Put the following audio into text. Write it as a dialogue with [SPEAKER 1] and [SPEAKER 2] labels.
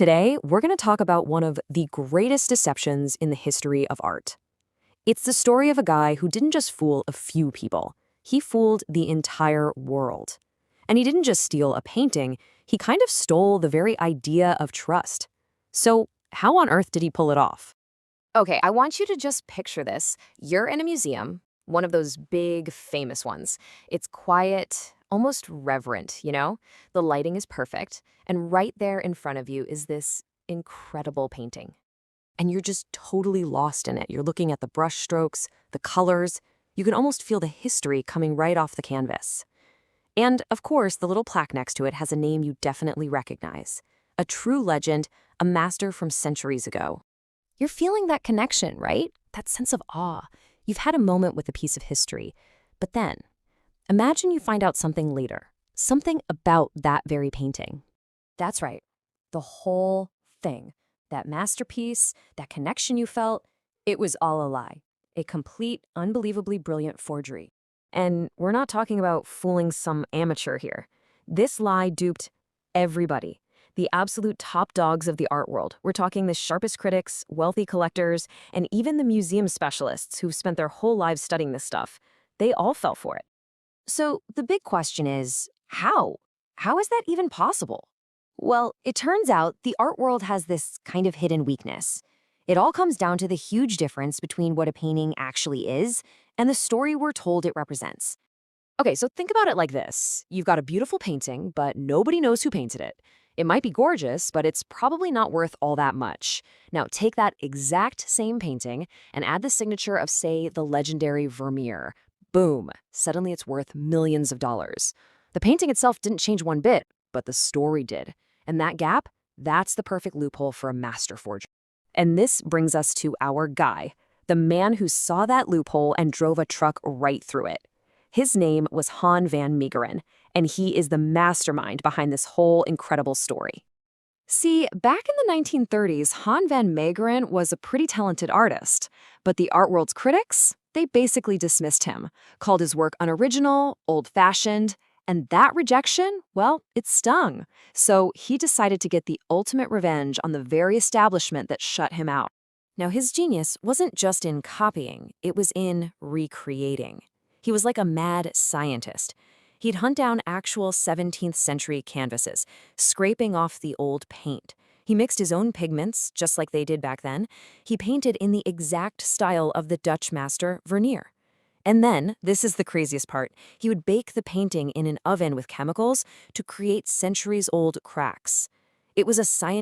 [SPEAKER 1] Today, we're going to talk about one of the greatest deceptions in the history of art. It's the story of a guy who didn't just fool a few people, he fooled the entire world. And he didn't just steal a painting, he kind of stole the very idea of trust. So, how on earth did he pull it off?
[SPEAKER 2] Okay, I want you to just picture this. You're in a museum, one of those big, famous ones. It's quiet, almost reverent, you know? The lighting is perfect, and right there in front of you is this incredible painting.
[SPEAKER 1] And you're just totally lost in it. You're looking at the brush strokes, the colors. You can almost feel the history coming right off the canvas. And, of course, the little plaque next to it has a name you definitely recognize. A true legend, a master from centuries ago. You're feeling that connection, right? That sense of awe. You've had a moment with a piece of history. But then, imagine you find out something later. Something about that very painting. That's right. The whole thing. That masterpiece, that connection you felt, it was all a lie. A complete, unbelievably brilliant forgery. And we're not talking about fooling some amateur here. This lie duped everybody. The absolute top dogs of the art world. We're talking the sharpest critics, wealthy collectors, and even the museum specialists who've spent their whole lives studying this stuff. They all fell for it. So the big question is, how? How is that even possible? Well, it turns out the art world has this kind of hidden weakness. It all comes down to the huge difference between what a painting actually is and the story we're told it represents. Okay, so think about it like this. You've got a beautiful painting, but nobody knows who painted it. It might be gorgeous, but it's probably not worth all that much. Now, take that exact same painting and add the signature of, say, the legendary Vermeer. Boom, suddenly it's worth millions of dollars. The painting itself didn't change one bit, but the story did. And that gap, that's the perfect loophole for a master forger. And this brings us to our guy, the man who saw that loophole and drove a truck right through it. His name was Han van Meegeren, and he is the mastermind behind this whole incredible story. See, back in the 1930s, Han van Meegeren was a pretty talented artist, but the art world's critics, they basically dismissed him, called his work unoriginal, old-fashioned, and that rejection, well, it stung. So he decided to get the ultimate revenge on the very establishment that shut him out. Now, his genius wasn't just in copying, it was in recreating. He was like a mad scientist. He'd hunt down actual 17th century canvases, scraping off the old paint. He mixed his own pigments, just like they did back then. He painted in the exact style of the Dutch master Vermeer. And then, this is the craziest part, he would bake the painting in an oven with chemicals to create centuries-old cracks. It was a science